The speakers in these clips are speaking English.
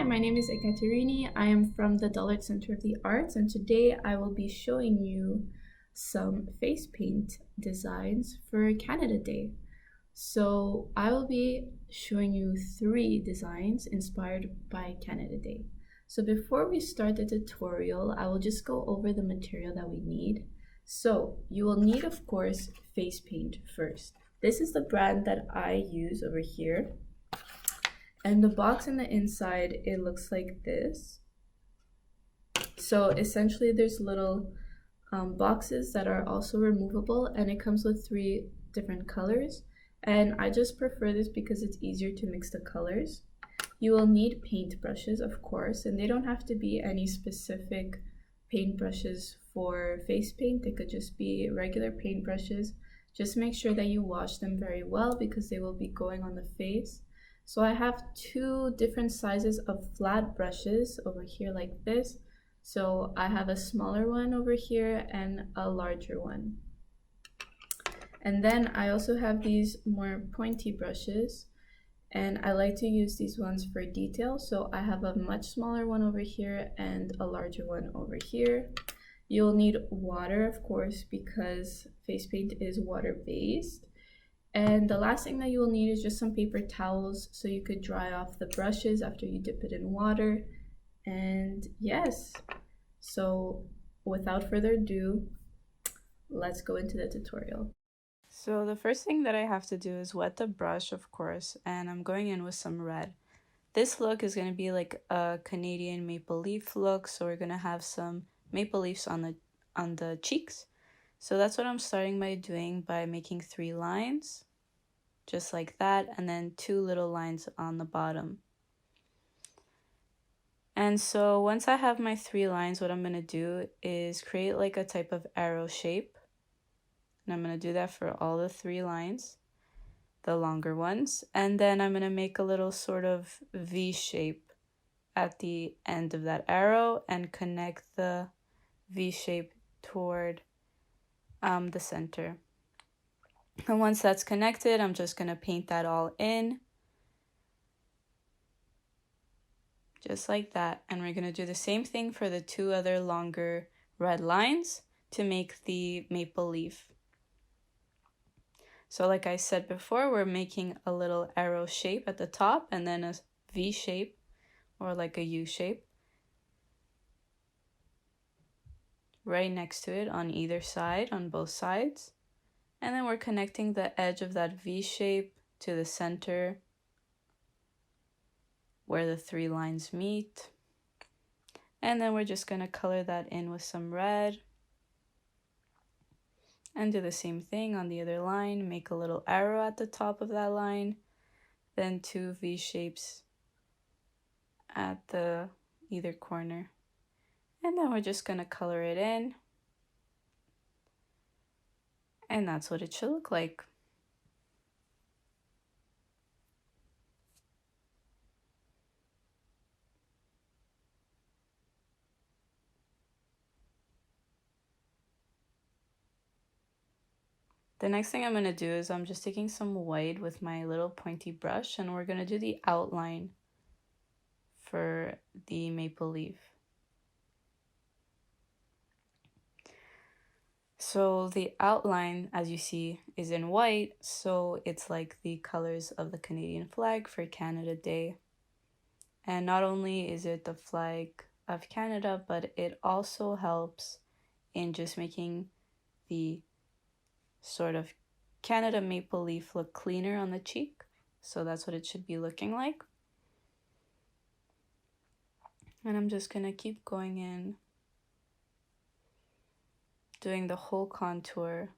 Hi, my name is Ekaterini. I am from the Dollard Center of the Arts, and today I will be showing you some face paint designs for Canada Day. So I will be showing you 3 designs inspired by Canada Day. So before we start the tutorial, I will just go over the material that we need. So you will need, of course, face paint first. This is the brand that I use over here. And the box on the inside, it looks like this. So essentially there's little boxes that are also removable, and it comes with 3 different colors. And I just prefer this because it's easier to mix the colors. You will need paint brushes, of course, and they don't have to be any specific paint brushes for face paint. They could just be regular paint brushes. Just make sure that you wash them very well because they will be going on the face. So I have 2 different sizes of flat brushes over here like this. So I have a smaller one over here and a larger one. And then I also have these more pointy brushes, and I like to use these ones for detail. So I have a much smaller one over here and a larger one over here. You'll need water, of course, because face paint is water-based. And the last thing that you will need is just some paper towels so you could dry off the brushes after you dip it in water. And yes, so without further ado, let's go into the tutorial. So the first thing that I have to do is wet the brush, of course, and I'm going in with some red. This look is going to be like a Canadian maple leaf look, so we're going to have some maple leaves on the cheeks. So that's what I'm starting by doing, by making 3 lines, just like that, and then 2 little lines on the bottom. And so once I have my 3 lines, what I'm going to do is create like a type of arrow shape. And I'm going to do that for all the 3 lines, the longer ones. And then I'm going to make a little sort of V shape at the end of that arrow and connect the V shape toward the center. And once that's connected, I'm just going to paint that all in, just like that. And we're going to do the same thing for the 2 other longer red lines to make the maple leaf. So like I said before, we're making a little arrow shape at the top and then a V shape or like a U shape right next to it on either side, on both sides. And then we're connecting the edge of that V shape to the center where the 3 lines meet. And then we're just going to color that in with some red. And do the same thing on the other line. Make a little arrow at the top of that line. Then 2 V shapes at the either corner. And then we're just going to color it in. And that's what it should look like. The next thing I'm going to do is I'm just taking some white with my little pointy brush, and we're going to do the outline for the maple leaf. So the outline, as you see, is in white, so it's like the colors of the Canadian flag for Canada Day. And not only is it the flag of Canada, but it also helps in just making the sort of Canada maple leaf look cleaner on the cheek. So that's what it should be looking like. And I'm just going to keep going in, doing the whole contour.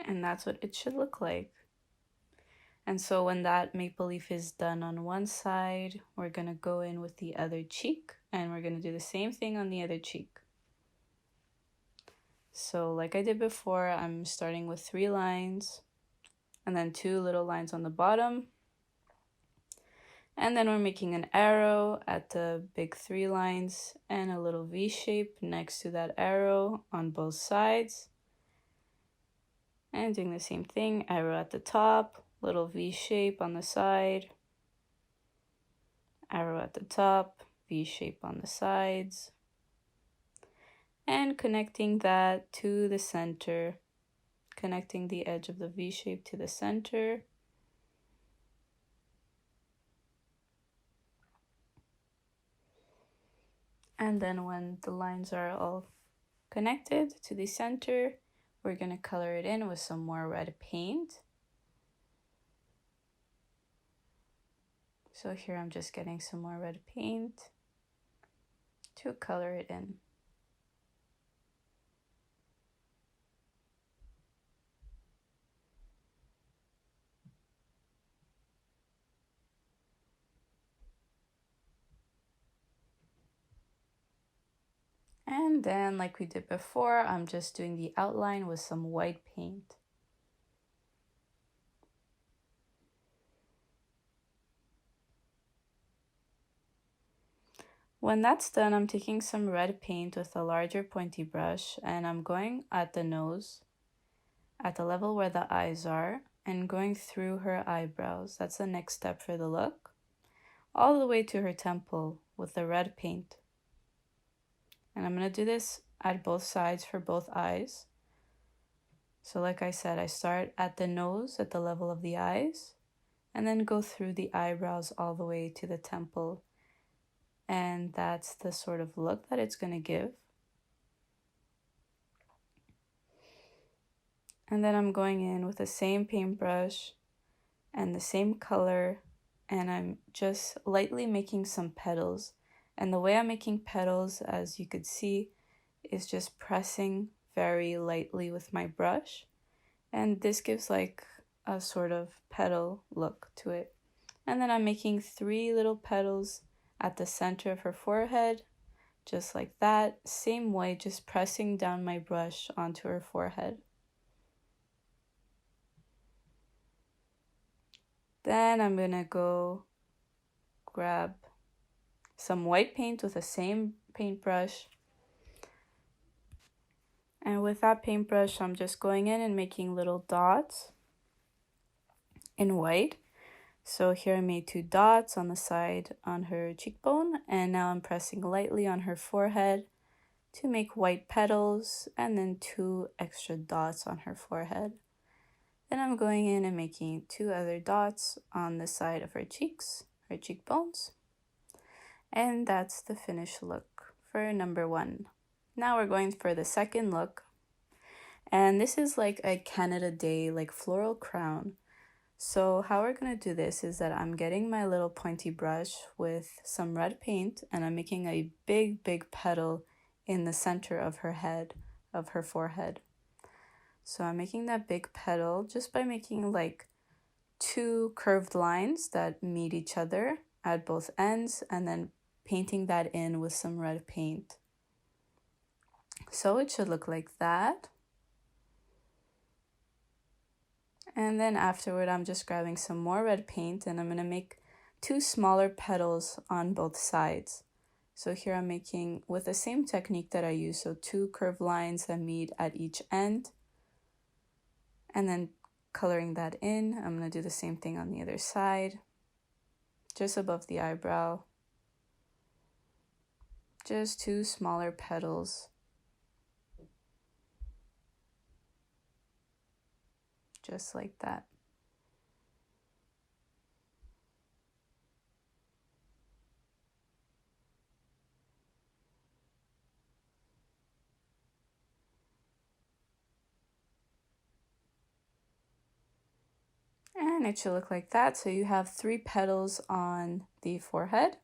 And that's what it should look like. And so when that maple leaf is done on one side, we're going to go in with the other cheek, and we're going to do the same thing on the other cheek. So like I did before, I'm starting with 3 lines and then 2 little lines on the bottom. And then we're making an arrow at the big 3 lines and a little V shape next to that arrow on both sides. And doing the same thing, arrow at the top, little V shape on the side, arrow at the top, V shape on the sides, and connecting that to the center, connecting the edge of the V shape to the center. And then when the lines are all connected to the center, we're going to color it in with some more red paint. So here I'm just getting some more red paint to color it in. And then, like we did before, I'm just doing the outline with some white paint. When that's done, I'm taking some red paint with a larger pointy brush and I'm going at the nose, at the level where the eyes are, and going through her eyebrows. That's the next step for the look. All the way to her temple with the red paint. And I'm going to do this at both sides for both eyes. So like I said, I start at the nose at the level of the eyes and then go through the eyebrows all the way to the temple. And that's the sort of look that it's going to give. And then I'm going in with the same paintbrush and the same color, and I'm just lightly making some petals. And the way I'm making petals, as you could see, is just pressing very lightly with my brush. And this gives like a sort of petal look to it. And then I'm making 3 little petals at the center of her forehead, just like that. Same way, just pressing down my brush onto her forehead. Then I'm gonna go grab some white paint with the same paintbrush. And with that paintbrush, I'm just going in and making little dots in white. So here I made 2 dots on the side on her cheekbone, and now I'm pressing lightly on her forehead to make white petals, and then 2 extra dots on her forehead. Then I'm going in and making 2 other dots on the side of her cheeks, her cheekbones. And that's the finished look for number 1. Now we're going for the second look. And this is like a Canada Day, like floral crown. So how we're going to do this is that I'm getting my little pointy brush with some red paint and I'm making a big petal in the center of her head, of her forehead. So I'm making that big petal just by making like 2 curved lines that meet each other at both ends and then painting that in with some red paint. So it should look like that. And then afterward, I'm just grabbing some more red paint and I'm going to make 2 smaller petals on both sides. So here I'm making with the same technique that I use, so 2 curved lines that meet at each end. And then coloring that in, I'm going to do the same thing on the other side, just above the eyebrow. Just 2 smaller petals. Just like that. And it should look like that. So you have 3 petals on the forehead.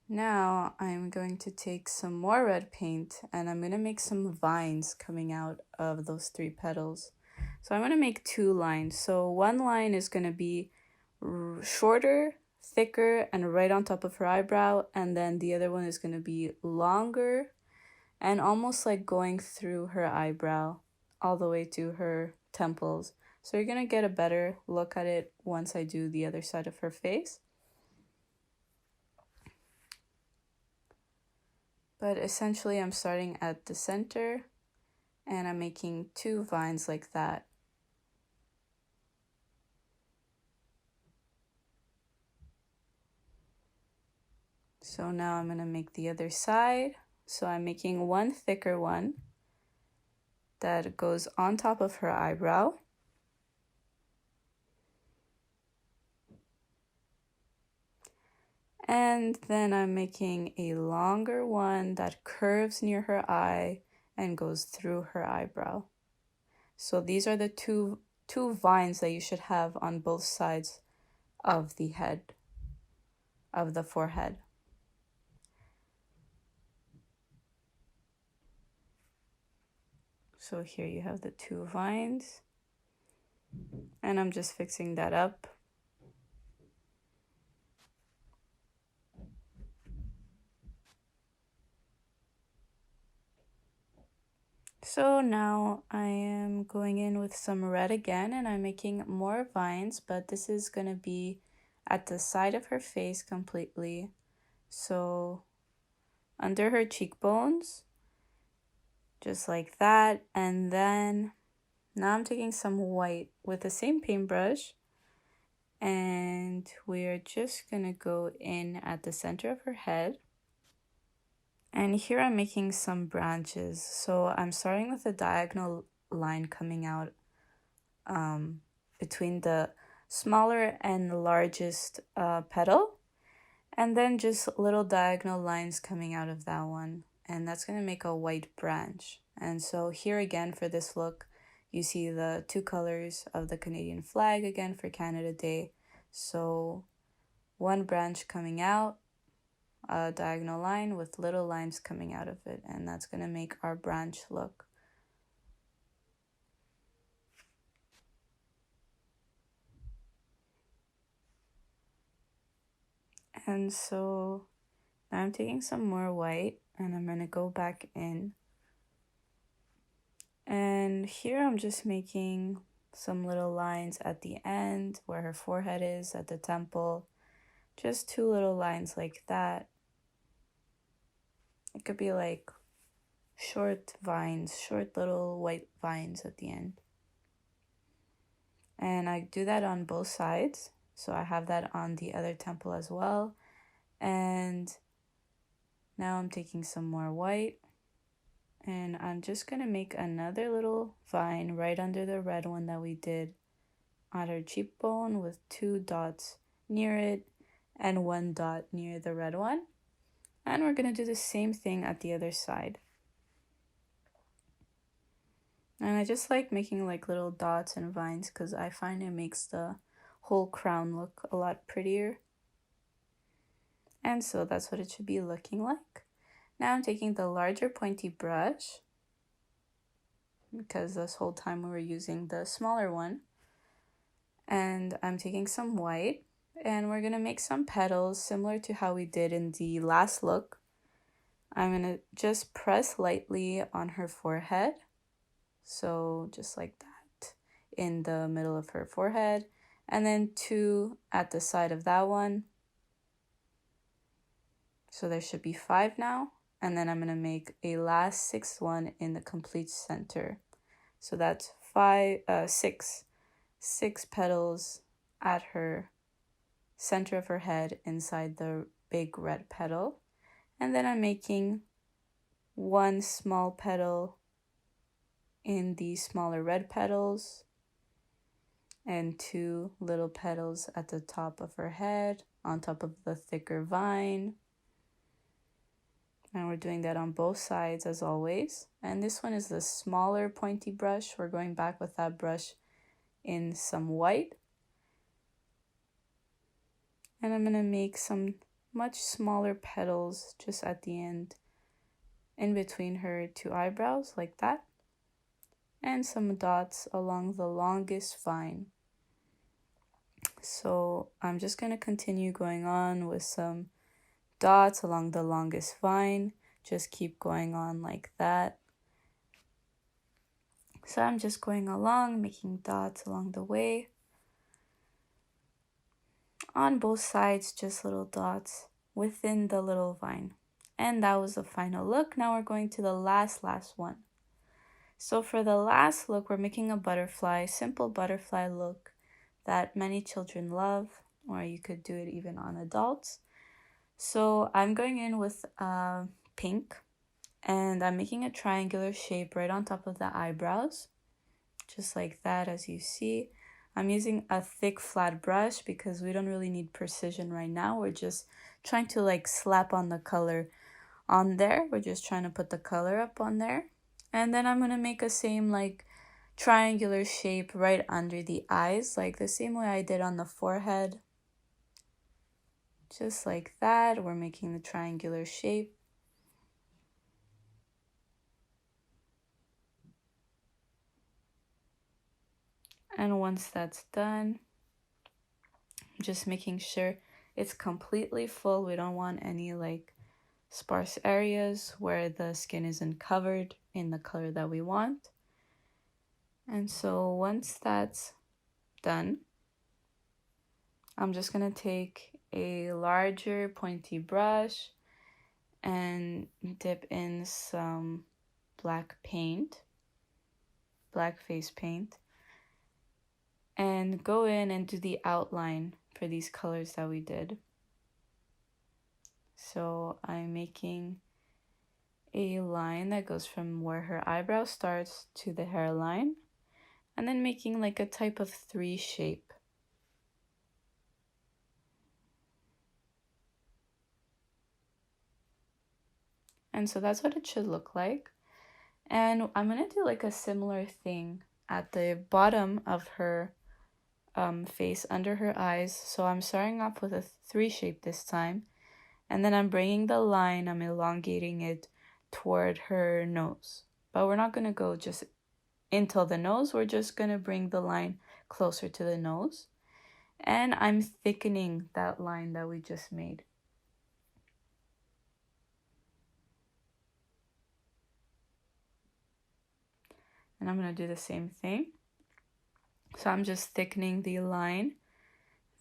Now I'm going to take some more red paint and I'm going to make some vines coming out of those 3 petals. So I'm going to make 2 lines. So one line is going to be shorter, thicker, and right on top of her eyebrow. And then the other one is going to be longer and almost like going through her eyebrow all the way to her temples. So you're going to get a better look at it once I do the other side of her face. But essentially I'm starting at the center and I'm making 2 vines like that. So now I'm going to make the other side. So I'm making one thicker one that goes on top of her eyebrow. And then I'm making a longer one that curves near her eye and goes through her eyebrow. So these are the two vines that you should have on both sides of the head, of the forehead. So here you have the 2 vines, and I'm just fixing that up. So now I am going in with some red again, and I'm making more vines, but this is going to be at the side of her face completely. So under her cheekbones, just like that. And then now I'm taking some white with the same paintbrush, and we're just gonna go in at the center of her head. And here I'm making some branches. So I'm starting with a diagonal line coming out between the smaller and largest petal, and then just little diagonal lines coming out of that one, and that's going to make a white branch. And so here again for this look, you see the 2 colors of the Canadian flag again for Canada Day. So one branch coming out, a diagonal line with little lines coming out of it, and that's going to make our branch look. And so now I'm taking some more white and I'm going to go back in. And here I'm just making some little lines at the end where her forehead is, at the temple. Just 2 little lines like that. It could be like short vines, short little white vines at the end. And I do that on both sides. So I have that on the other temple as well. And now I'm taking some more white. And I'm just going to make another little vine right under the red one that we did on her cheekbone with 2 dots near it and 1 dot near the red one. And we're going to do the same thing at the other side. And I just like making like little dots and vines because I find it makes the whole crown look a lot prettier. And so that's what it should be looking like. Now I'm taking the larger pointy brush because this whole time we were using the smaller one. And I'm taking some white and we're going to make some petals similar to how we did in the last look. I'm going to just press lightly on her forehead. So just like that in the middle of her forehead, and then 2 at the side of that one. So there should be 5 now. And then I'm going to make a last 6th one in the complete center. So that's 6 petals at her center of her head inside the big red petal. And then I'm making 1 small petal in the smaller red petals and 2 little petals at the top of her head on top of the thicker vine. And we're doing that on both sides as always. And this one is the smaller pointy brush. We're going back with that brush in some white. And I'm going to make some much smaller petals just at the end in between her 2 eyebrows like that. And some dots along the longest vine. So I'm just going to continue going on with some dots along the longest vine. Just keep going on like that. So I'm just going along, making dots along the way. On both sides, just little dots within the little vine. And that was the final look. Now we're going to the last one. So for the last look, we're making a butterfly, simple butterfly look that many children love, or you could do it even on adults. So I'm going in with pink, and I'm making a triangular shape right on top of the eyebrows, just like that, as you see. I'm using a thick flat brush because we don't really need precision right now. We're just trying to like slap on the color on there. We're just trying to put the color up on there. And then I'm going to make a same like triangular shape right under the eyes, like the same way I did on the forehead. Just like that, we're making the triangular shape. And once that's done, just making sure it's completely full. We don't want any like sparse areas where the skin isn't covered in the color that we want. And so once that's done, I'm just going to take a larger pointy brush and dip in some black face paint, and go in and do the outline for these colors that we did. So I'm making a line that goes from where her eyebrow starts to the hairline, and then making like a type of 3 shape. And so that's what it should look like. And I'm going to do like a similar thing at the bottom of her face under her eyes. So I'm starting off with a 3 shape this time. And then I'm bringing the line, I'm elongating it toward her nose. But we're not going to go just until the nose. We're just going to bring the line closer to the nose. And I'm thickening that line that we just made. And I'm going to do the same thing. So I'm just thickening the line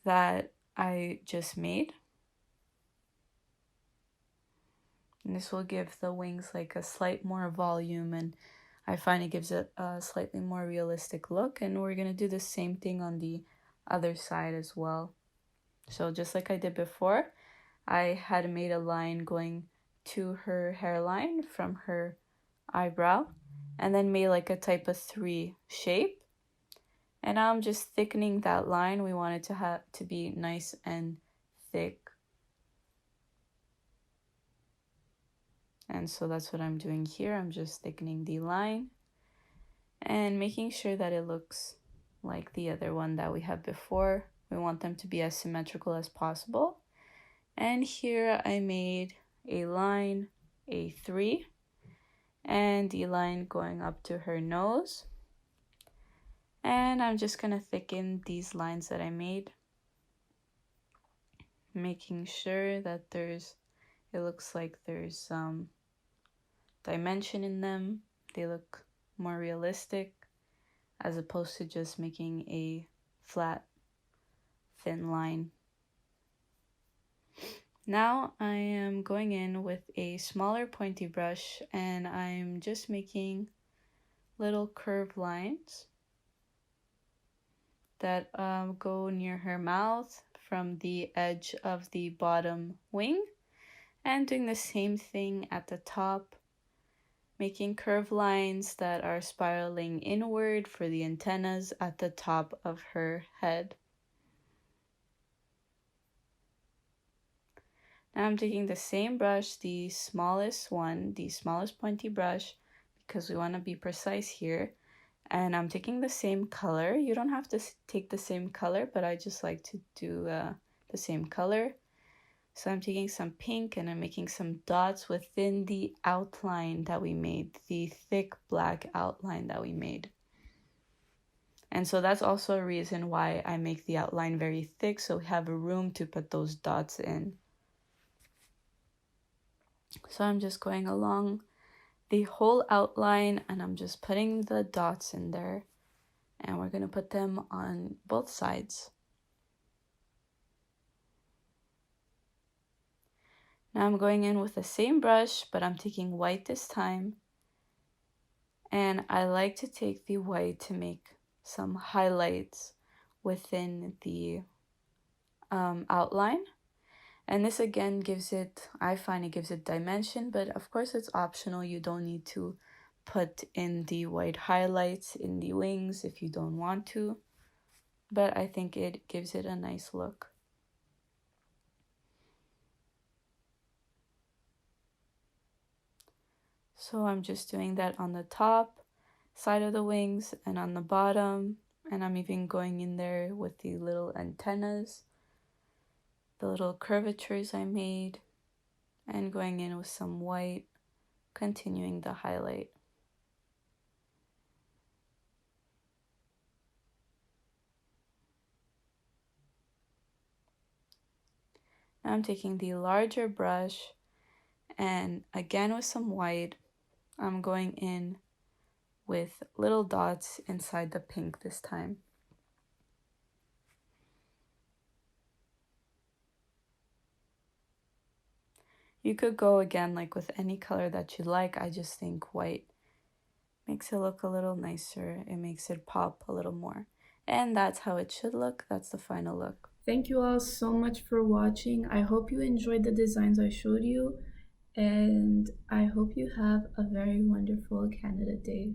that I just made. And this will give the wings like a slight more volume, and I find it gives it a slightly more realistic look. And we're going to do the same thing on the other side as well. So just like I did before, I had made a line going to her hairline from her eyebrow, and then made like a type of 3 shape. And now I'm just thickening that line. We want it to be nice and thick. And so that's what I'm doing here. I'm just thickening the line and making sure that it looks like the other one that we had before. We want them to be as symmetrical as possible. And here I made a line, a 3, and the line going up to her nose. And I'm just going to thicken these lines that I made, making sure that it looks like there's some dimension in them. They look more realistic as opposed to just making a flat, thin line. Now I am going in with a smaller pointy brush, and I'm just making little curved lines that go near her mouth from the edge of the bottom wing, and doing the same thing at the top, making curved lines that are spiraling inward for the antennas at the top of her head. Now I'm taking the same brush, the smallest one, the smallest pointy brush, because we want to be precise here. And I'm taking the same color. You don't have to take the same color, but I just like to do the same color. So I'm taking some pink and I'm making some dots within the outline that we made, the thick black outline that we made. And so that's also a reason why I make the outline very thick, so we have room to put those dots in. So I'm just going along the whole outline, and I'm just putting the dots in there, and we're going to put them on both sides. Now I'm going in with the same brush, but I'm taking white this time. And I like to take the white to make some highlights within the outline. And this again gives it, I find it gives it dimension, but of course it's optional. You don't need to put in the white highlights in the wings if you don't want to, but I think it gives it a nice look. So I'm just doing that on the top side of the wings and on the bottom, and I'm even going in there with the little antennas, the little curvatures I made, and going in with some white, continuing the highlight. Now I'm taking the larger brush, and again with some white, I'm going in with little dots inside the pink this time. You could go again like with any color that you like. I just think white makes it look a little nicer. It makes it pop a little more. And that's how it should look. That's the final look. Thank you all so much for watching. I hope you enjoyed the designs I showed you, and I hope you have a very wonderful Canada Day.